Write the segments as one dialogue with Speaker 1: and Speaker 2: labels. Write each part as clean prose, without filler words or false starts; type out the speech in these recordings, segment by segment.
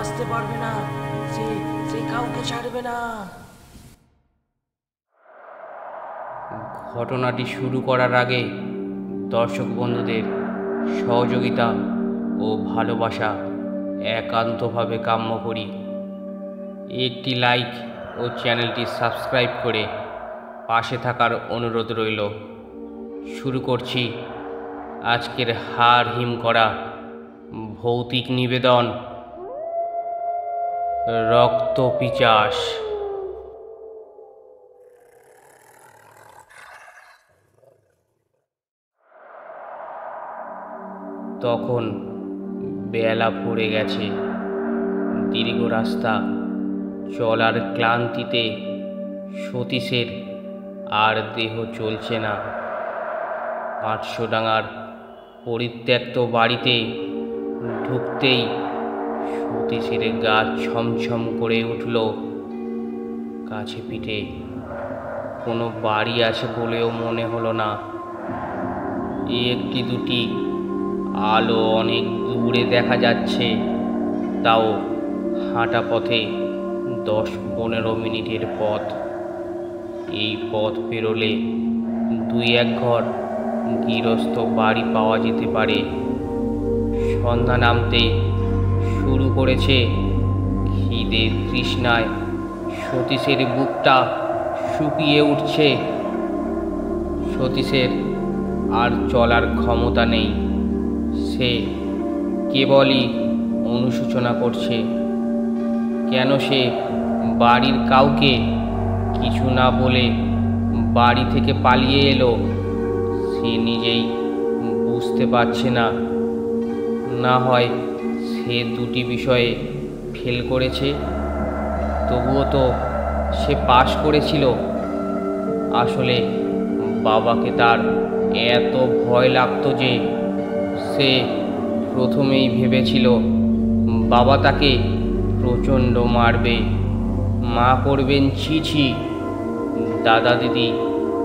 Speaker 1: বাঁচতে পারবে না, সে সে কাউকে ছাড়বে না।
Speaker 2: ঘটনাটি শুরু করার আগে দর্শক বন্ধুদের সহযোগিতা ও ভালোবাসা একান্তভাবে কাম্য করি। একটি লাইক ও চ্যানেলটি সাবস্ক্রাইব করে পাশে থাকার অনুরোধ রইল। শুরু করছি আজকের হাড় হিম করা ভৌতিক নিবেদন, রক্ত পিচাস। তখন বেলা পড়ে গেছে। দীর্ঘ রাস্তা চলার ক্লান্তিতে সতীশের আর দেহ চলছে না। 500 ডাঙার পরিত্যক্ত বাড়িতে ঢুকতেই সতীশের গা ছমছম করে উঠল। কাছে পিঠে কোনো বাড়ি আছে বলেও মনে হলো না। একটি দুটি আলো অনেক দূরে দেখা যাচ্ছে, তাও হাঁটা পথে 10-15 মিনিটের পথ। এই পথ পেরোলে 2-1 ঘর গৃহস্থ বাড়ি পাওয়া যেতে পারে। সন্ধ্যা নামতে শুরু করেছে। খিদের তৃষ্ণায় সতীশের বুকটা শুকিয়ে উঠছে। সতীশের আর চলার ক্ষমতা নেই। সে কেবলই অনুশোচনা করছে, কেন সে বাড়ির কাউকে কিছু না বলে বাড়ি থেকে পালিয়ে এলো। সে নিজেই বুঝতে পারছে না। না হয় সে দুটি বিষয়ে ফেল করেছে, তবুও তো সে পাশ করেছিল। আসলে বাবাকে তার এত ভয় লাগতো যে সে প্রথমেই ভেবেছিল বাবা তাকে প্রচণ্ড মারবে, মা করবেন ছি ছি, দাদা দিদি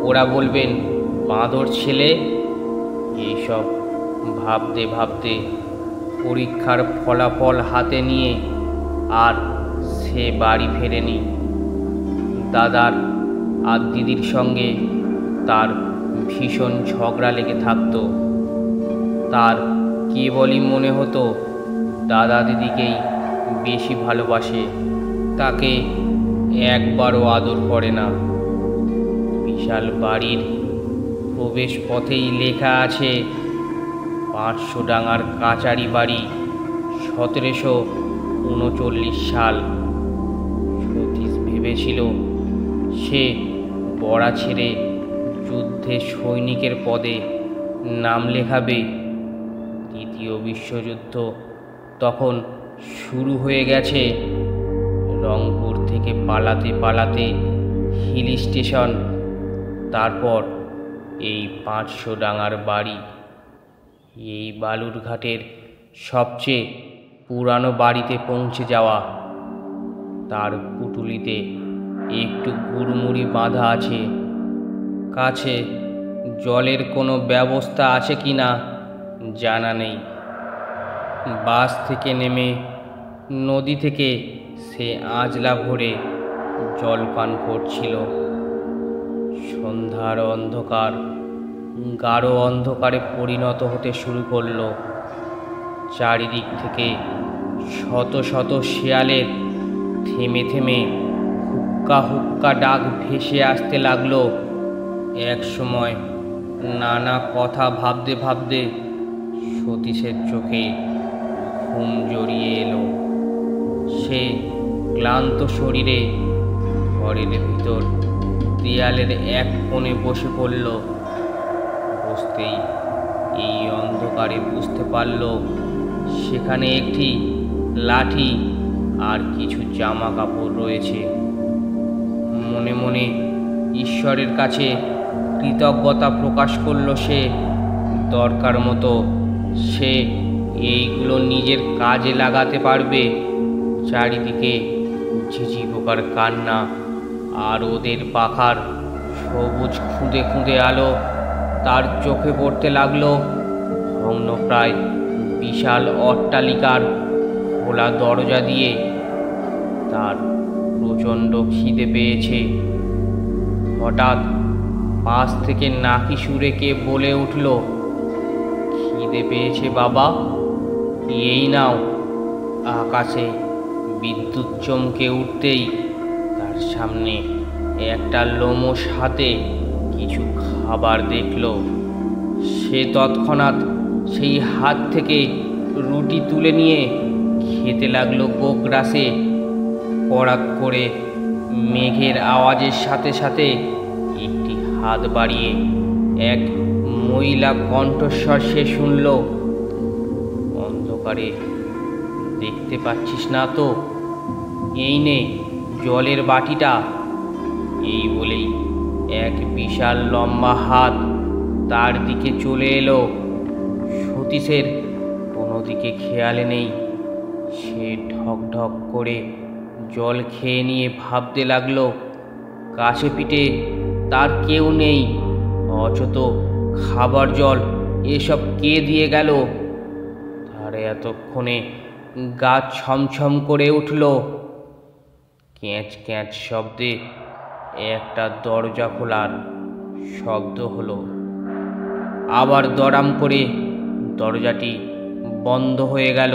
Speaker 2: ওরা বলবেন বাঁদর ছেলে। এইসব ভাবতে ভাবতে পরীক্ষার ফলাফল হাতে নিয়ে আর সে বাড়ি ফেরেনি। দাদার আর দিদির সঙ্গে তার ভীষণ ঝগড়া লেগে থাকতো। তার কেবলই মনে হতো দাদা দিদিকেই বেশি ভালোবাসে, তাকে একবারও আদর করে না। বিশাল বাড়ির প্রবেশ পথেই লেখা আছে 500 ডাঙার কাচারি বাড়ি, 1739 সাল। সতীশ ভেবেছিল সে পড়া ছেড়ে যুদ্ধে সৈনিকের পদে নাম লেখাবে। দ্বিতীয় বিশ্বযুদ্ধ তখন শুরু হয়ে গেছে। রংপুর থেকে পালাতে পালাতে হিল স্টেশন, তারপর এই 500 ডাঙার বাড়ি। এই বালুরঘাটের সবচেয়ে পুরানো বাড়িতে পৌঁছে যাওয়া। তার পুটুলিতে একটু গুড়মুড়ি বাঁধা আছে। কাছে জলের কোনো ব্যবস্থা আছে কি না জানা নেই। বাস থেকে নেমে নদী থেকে সে আঁজলা ভরে জল পান করছিল। সন্ধ্যার অন্ধকার গাঢ় অন্ধকারে পরিণত হতে শুরু করল। চারিদিক থেকে শত শত শেয়ালের থেমে থেমে হুক্কা হুক্কা ডাক ভেসে আসতে লাগলো। এক সময় নানা কথা ভাবতে ভাবতে সতীশের চোখে ঘুম জড়িয়ে এলো। সে ক্লান্ত শরীরে ঘরের ভিতর দেয়ালের এক কোণে বসে পড়ল। বসতেই এই অন্ধকারে বুঝতে পারল সেখানে একটি লাঠি আর কিছু জামা কাপড় রয়েছে। মনে মনে ঈশ্বরের কাছে কৃতজ্ঞতা প্রকাশ করল সে। দরকার মতো সে এইগুলো নিজের কাজে লাগাতে পারবে। চারিদিকে ঝিঝি পোকার কান্না আর ওদের পাখার সবুজ খুঁদে খুঁদে আলো তার চোখে পড়তে লাগলো। ভগ্নপ্রায় বিশাল অট্টালিকার খোলা দরজা দিয়ে তার প্রচণ্ড খিদে পেয়েছে। হঠাৎ পাশ থেকে নাকি সুরে কে বলে উঠল, খিদে পেয়েছে বাবা, এই নাও। আকাশে বিদ্যুৎ চমকে উঠতেই তার সামনে একটা লোমশ হাতে কিছু খাবার দেখল। সে তৎক্ষণাৎ সেই হাত থেকে রুটি তুলে নিয়ে খেতে লাগলো গোগ্রাসে। কড়াক করে মেঘের আওয়াজের সাথে সাথে একটি হাত বাড়িয়ে এক মহিলা কণ্ঠস্বর সে শুনল, অন্ধকারে দেখতে পাচ্ছিস না তো? এই নে জলের বাটিটা। এই বলেই এক বিশাল লম্বা হাত তার দিকে চলে এলো। সতীশের কোনো দিকে খেয়ালে নেই। সে ঢক ঢক করে জল খেয়ে নিয়ে ভাবতে লাগলো, কাছে পিঠে তার কেউ নেই, অথচ খাবার জল এসব কে দিয়ে গেল? তার এতক্ষণে গা ছমছম করে উঠল। ক্যাঁচ ক্যাঁচ শব্দে একটা দরজা খোলার শব্দ হলো। আবার দড়াম করে দরজাটি বন্ধ হয়ে গেল।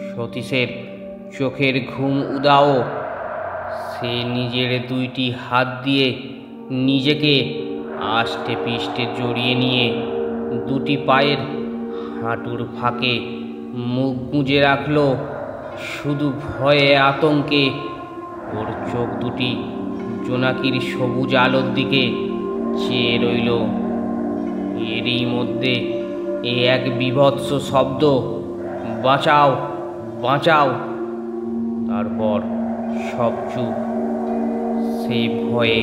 Speaker 2: সতীশের চোখের ঘুম উধাও। সে নিজের দুইটি হাত দিয়ে নিজেকে আষ্টে পিষ্টে জড়িয়ে নিয়ে দুটি পায়ের হাঁটুর ফাঁকে মুখ গুঁজে রাখল। শুধু ভয়ে আতঙ্কে ওর চোখ দুটি জোনাকির সবুজ আলোর দিকে চেয়ে রইল। এরই মধ্যে এক বিভৎস শব্দ, বাঁচাও বাঁচাও। তারপর সব চুপ। সেই ভয়ে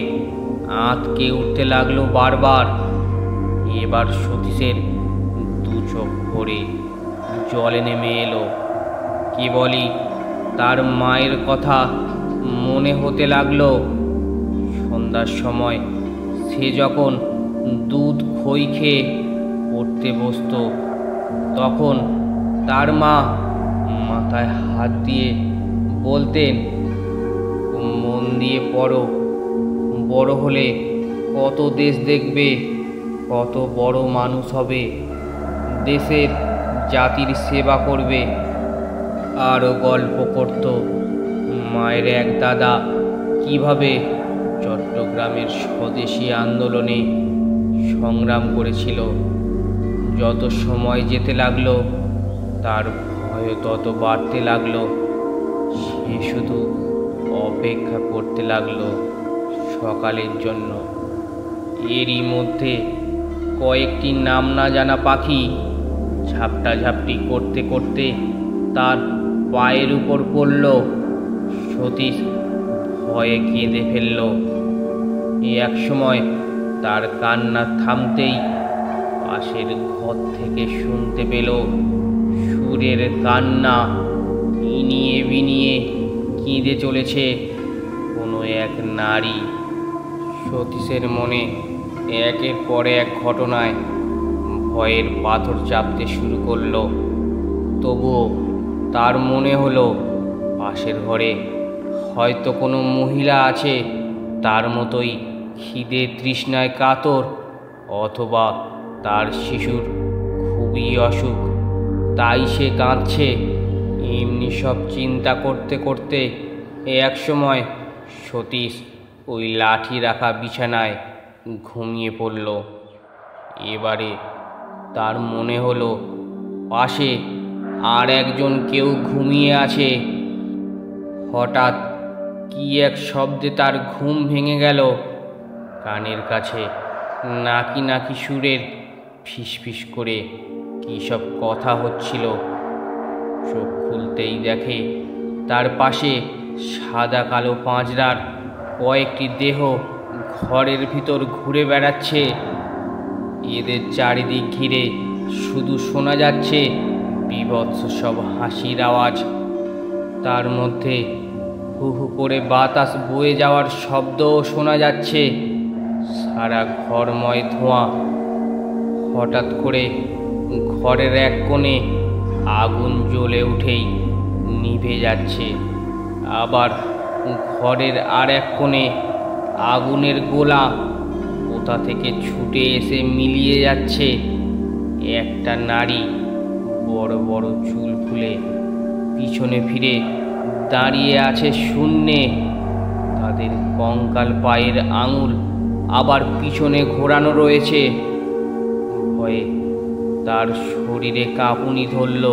Speaker 2: আঁতকে উঠতে লাগলো বারবার। এবার সতীশের দু চোখ ভরে জলে নেমে এলো। কেবলই তার মায়ের কথা মনে হতে লাগলো। সন্ধ্যার সময় সে যখন দুধ খই খেয়ে পড়তে বসত, তখন তার মা মাথায় হাত দিয়ে বলতেন, মন দিয়ে পড়ো, বড় হলে কত দেশ দেখবে, কত বড় মানুষ হবে, দেশের জাতির সেবা করবে। আরও গল্প করত মায়ের এক দাদা কিভাবে চট্টগ্রামের স্বদেশী আন্দোলনে সংগ্রাম করেছিল। যত সময় যেতে লাগলো তার ভয় তত বাড়তে লাগলো। সে শুধু অপেক্ষা করতে লাগলো সকালের জন্য। এরই মধ্যে কয়েকটি নাম না জানা পাখি ঝাপটাঝাপটি করতে করতে তার পায়ের উপর পড়ল। সতীশ ভয়ে কেঁদে ফেলল। এক সময় তার কান্না থামতেই পাশের ঘর থেকে শুনতে পেল সুরের কান্না। ইনিয়ে বিনিয়ে কেঁদে চলেছে কোনো এক নারী। সতীশের মনে একের পর এক ঘটনায় ভয়ের পাথর চাপতে শুরু করলো। তবুও তার মনে হলো পাশের ঘরে হয়তো কোনো মহিলা আছে তার মতোই খিদে তৃষ্ণায় কাতর, অথবা তার শিশুর খুবই অসুখ, তাই সে কাঁদছে। এমনি সব চিন্তা করতে করতে এক সময় সতীশ ওই লাঠি রাখা বিছানায় ঘুমিয়ে পড়ল। এবারে তার মনে হলো পাশে আর একজন কেউ ঘুমিয়ে আছে। হঠাৎ কি এক শব্দে তার ঘুম ভেঙে গেল। কানের কাছে নাকি নাকি সুরের ফিসফিস করে কী সব কথা হচ্ছিল। চোখ খুলতেই দেখে তার পাশে সাদা কালো পাঁজরার কয়েকটি দেহ ঘরের ভিতর ঘুরে বেড়াচ্ছে। এদের চারিদিক ঘিরে শুধু শোনা যাচ্ছে বীভৎস সব হাসির আওয়াজ। তার মধ্যে হু হু করে বাতাস বয়ে যাওয়ার শব্দও শোনা যাচ্ছে। সারা ঘরময় ধোঁয়া। হঠাৎ করে ঘরের এক কোণে আগুন জ্বলে উঠেই নিভে যাচ্ছে। আবার ঘরের আর এক কোণে আগুনের গোলা কোথা থেকে ছুটে এসে মিলিয়ে যাচ্ছে। একটা নারী বড় বড় চুল খুলে পিছনে ফিরে দাঁড়িয়ে আছে শূন্যে। তাদের কঙ্কাল পায়ের আঙুল আবার পিছনে ঘোরানো রয়েছে। ভয়ে তার শরীরে কাঁপুনি ধরল।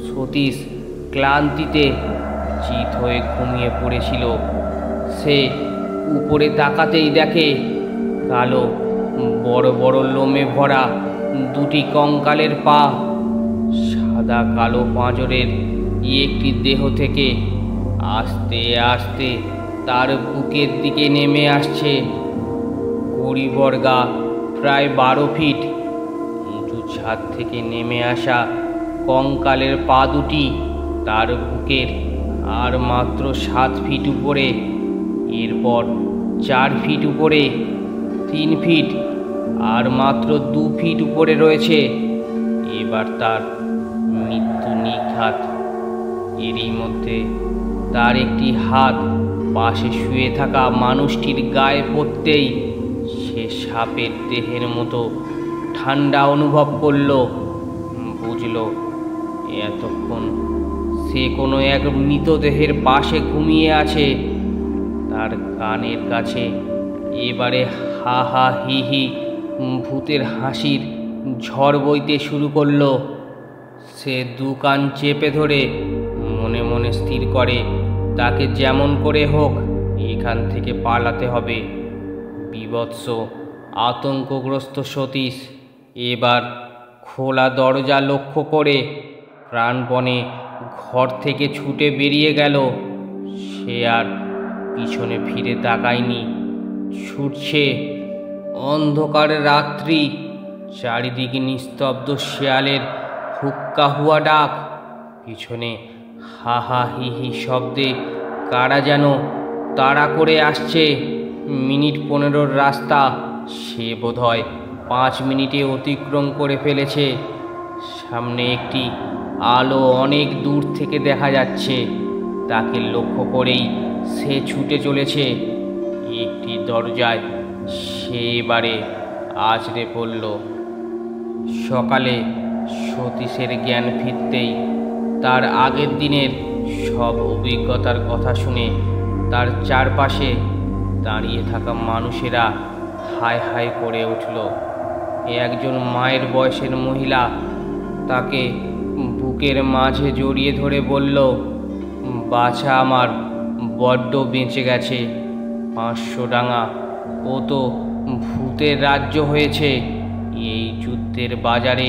Speaker 2: সতীশ ক্লান্তিতে চিত হয়ে ঘুমিয়ে পড়েছিল। সে উপরে তাকাতেই দেখে কালো বড় বড় লোমে ভরা দুটি কঙ্কালের পা সাদা কালো পাঁজরের একটি দেহ থেকে আস্তে আস্তে তার বুকের দিকে নেমে আসছে। কড়িবর্গা প্রায় 12 ফিট উঁচু ছাদ থেকে নেমে আসা কঙ্কালের পা দুটি তার বুকের আর মাত্র 7 ফিট উপরে, এরপর 4 ফিট উপরে, 3 ফিট আর মাত্র 2 ফিট উপরে রয়েছে। এবার তার মৃত্যু নিঘাত। এরই মধ্যে তার একটি হাত পাশে শুয়ে থাকা মানুষটির গায়ে পড়তেই সে সাপের দেহের মতো ঠান্ডা অনুভব করল। বুঝল এতক্ষণ সে কোনো এক মৃতদেহের পাশে ঘুমিয়ে আছে। তার কানের কাছে এবারে হা হা হি হি ভূতের হাসির ঝড় বইতে শুরু করলো। সে 2 কান চেপে ধরে মনে মনে স্থির করে তাকে যেমন করে হোক এখান থেকে পালাতে হবে। বিভৎস আতঙ্কগ্রস্ত সতীশ এবার খোলা দরজা লক্ষ্য করে প্রাণপণে ঘর থেকে ছুটে বেরিয়ে গেল। সে আর পিছনে ফিরে তাকায়নি। ছুটছে অন্ধকার রাত্রি, চারিদিকে নিস্তব্ধ শেয়ালের হুক্কা হুয়া ডাক, পিছনে হা হা হি হি শব্দে কারা যেন তাড়া করে আসছে। মিনিট 15 রাস্তা সে বোধহয় 5 মিনিটে অতিক্রম করে ফেলেছে। সামনে একটি আলো অনেক দূর থেকে দেখা যাচ্ছে। তাকে লক্ষ্য করেই সে ছুটে চলেছে। একটি দরজায় সে এবারে আছড়ে পড়ল। সকালে সতীশের জ্ঞান ফিরতেই তার আগের দিনের সব অভিজ্ঞতার কথা শুনে তার চারপাশে দাঁড়িয়ে থাকা মানুষেরা হায় হায় করে উঠল। একজন মায়ের বয়সের মহিলা তাকে বুকের মাঝে জড়িয়ে ধরে বলল, বাছা আমার বড্ড বেঁচে গেছে। 500 ডাঙা ও তো ভূতের রাজ্য হয়েছে। এই যুদ্ধের বাজারে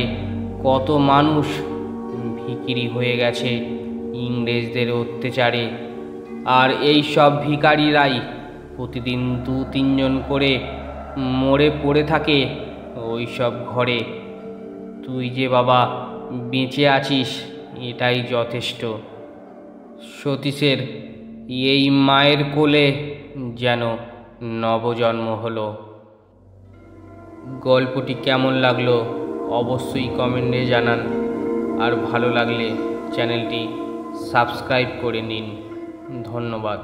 Speaker 2: কত মানুষ ভিখিরি হয়ে গেছে ইংরেজদের অত্যাচারে। আর এই সব ভিখারিরাই প্রতিদিন 2-3 জন করে মরে পড়ে থাকে ওই সব ঘরে। তুই যে বাবা বেঁচে আছিস এটাই যথেষ্ট। সতীশের এই মায়ের কোলে যেন নবজন্ম হলো। গল্পটি কেমন লাগলো অবশ্যই কমেন্টে জানান। আর ভালো লাগলে চ্যানেলটি সাবস্ক্রাইব করে নিন। ধন্যবাদ।